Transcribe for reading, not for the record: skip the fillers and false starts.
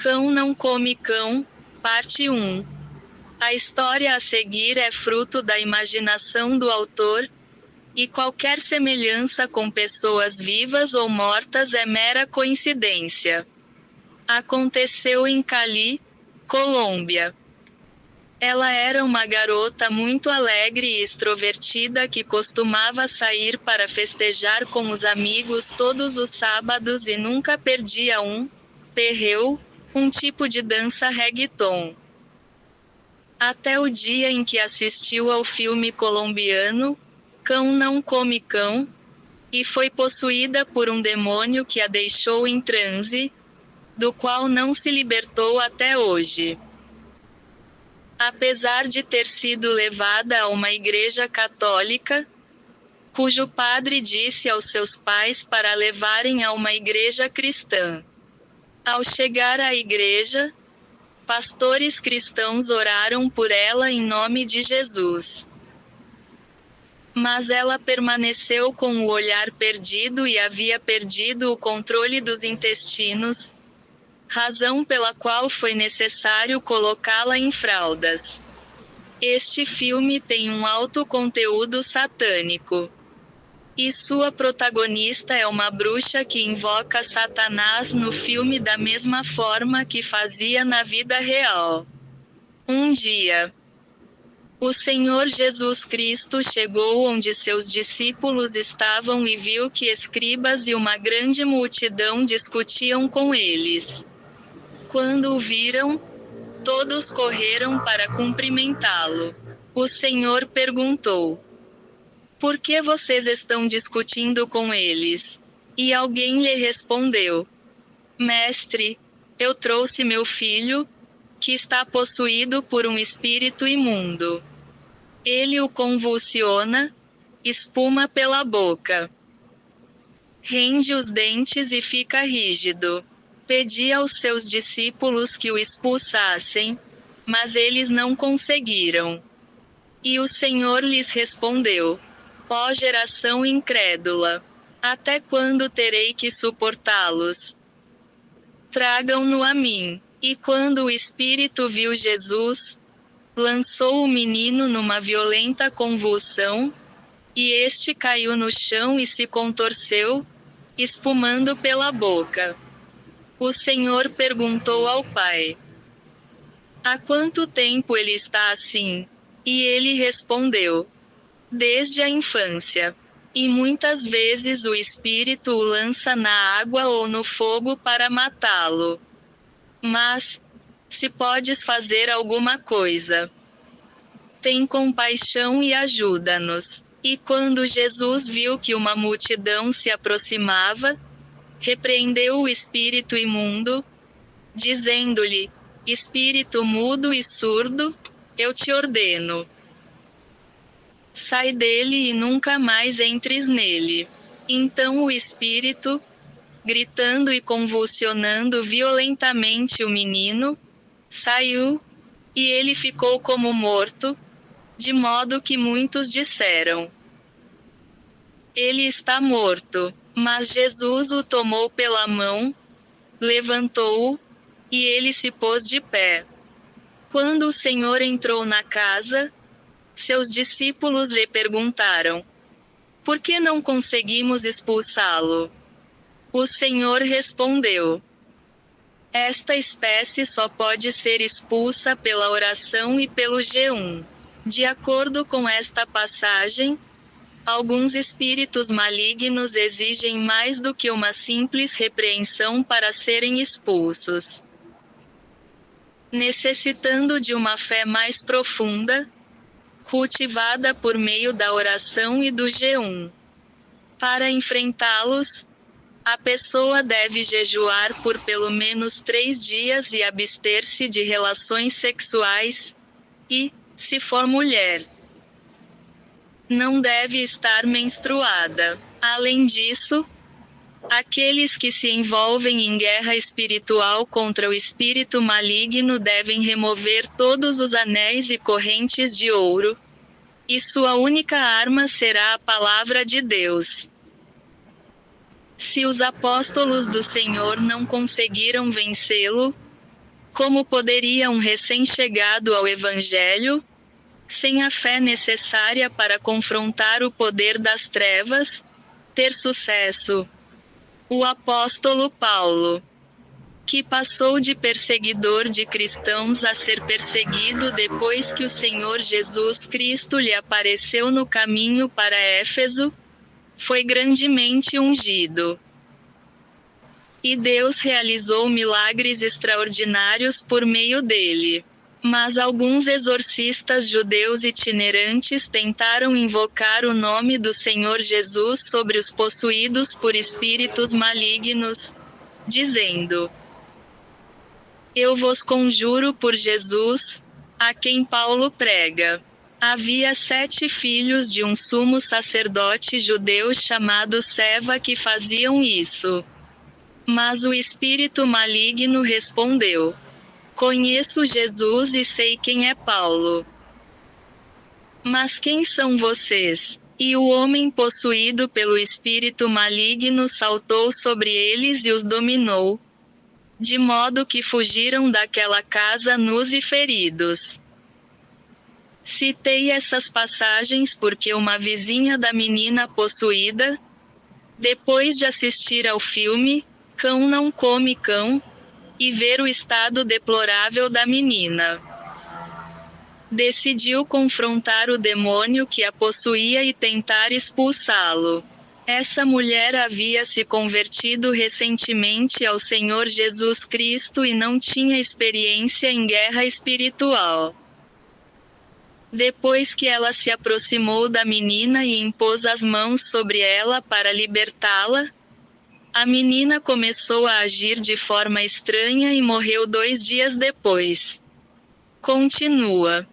Cão não come cão, parte 1. A história a seguir é fruto da imaginação do autor, e qualquer semelhança com pessoas vivas ou mortas é mera coincidência. Aconteceu em Cali, Colômbia. Ela era uma garota muito alegre e extrovertida que costumava sair para festejar com os amigos todos os sábados e nunca perdia um perreu, um tipo de dança reggaeton. Até o dia em que assistiu ao filme colombiano, Cão Não Come Cão, e foi possuída por um demônio que a deixou em transe, do qual não se libertou até hoje. Apesar de ter sido levada a uma igreja católica, cujo padre disse aos seus pais para a levarem a uma igreja cristã. Ao chegar à igreja, pastores cristãos oraram por ela em nome de Jesus. Mas ela permaneceu com o olhar perdido e havia perdido o controle dos intestinos, razão pela qual foi necessário colocá-la em fraldas. Este filme tem um alto conteúdo satânico. E sua protagonista é uma bruxa que invoca Satanás no filme da mesma forma que fazia na vida real. Um dia, o Senhor Jesus Cristo chegou onde seus discípulos estavam e viu que escribas e uma grande multidão discutiam com eles. Quando o viram, todos correram para cumprimentá-lo. O Senhor perguntou: por que vocês estão discutindo com eles? E alguém lhe respondeu: Mestre, eu trouxe meu filho, que está possuído por um espírito imundo. Ele o convulsiona, espuma pela boca, rende os dentes e fica rígido. Pedi aos seus discípulos que o expulsassem, mas eles não conseguiram. E o Senhor lhes respondeu: ó geração incrédula! Até quando terei que suportá-los? Tragam-no a mim. E quando o Espírito viu Jesus, lançou o menino numa violenta convulsão, e este caiu no chão e se contorceu, espumando pela boca. O Senhor perguntou ao pai: há quanto tempo ele está assim? E ele respondeu: desde a infância. E muitas vezes o espírito o lança na água ou no fogo para matá-lo. Mas, se podes fazer alguma coisa, tem compaixão e ajuda-nos. E quando Jesus viu que uma multidão se aproximava, repreendeu o espírito imundo, dizendo-lhe: espírito mudo e surdo, eu te ordeno, sai dele e nunca mais entres nele. Então o espírito, gritando e convulsionando violentamente o menino, saiu, e ele ficou como morto, de modo que muitos disseram: ele está morto. Mas Jesus o tomou pela mão, levantou-o, e ele se pôs de pé. Quando o Senhor entrou na casa, seus discípulos lhe perguntaram: por que não conseguimos expulsá-lo? O Senhor respondeu: esta espécie só pode ser expulsa pela oração e pelo jejum. De acordo com esta passagem, alguns espíritos malignos exigem mais do que uma simples repreensão para serem expulsos, necessitando de uma fé mais profunda, cultivada por meio da oração e do jejum. Para enfrentá-los, a pessoa deve jejuar por pelo menos 3 dias e abster-se de relações sexuais, e, se for mulher, não deve estar menstruada. Além disso, aqueles que se envolvem em guerra espiritual contra o espírito maligno devem remover todos os anéis e correntes de ouro, e sua única arma será a palavra de Deus. Se os apóstolos do Senhor não conseguiram vencê-lo, Como poderia um recém-chegado ao Evangelho, sem a fé necessária para confrontar o poder das trevas, ter sucesso? O apóstolo Paulo, que passou de perseguidor de cristãos a ser perseguido depois que o Senhor Jesus Cristo lhe apareceu no caminho para Éfeso, foi grandemente ungido. E Deus realizou milagres extraordinários por meio dele. Mas alguns exorcistas judeus itinerantes tentaram invocar o nome do Senhor Jesus sobre os possuídos por espíritos malignos, dizendo: Eu vos conjuro por Jesus, a quem Paulo prega. Havia 7 filhos de um sumo sacerdote judeu chamado Seva que faziam isso. Mas o espírito maligno respondeu: Conheço Jesus e sei quem é Paulo. Mas quem são vocês? E o homem possuído pelo espírito maligno saltou sobre eles e os dominou, de modo que fugiram daquela casa nus e feridos. Citei essas passagens porque uma vizinha da menina possuída, depois de assistir ao filme Cão Não Come Cão, e ver o estado deplorável da menina, decidiu confrontar o demônio que a possuía e tentar expulsá-lo. Essa mulher havia se convertido recentemente ao Senhor Jesus Cristo e não tinha experiência em guerra espiritual. Depois que ela se aproximou da menina e impôs as mãos sobre ela para libertá-la, a menina começou a agir de forma estranha e morreu 2 dias depois. Continua.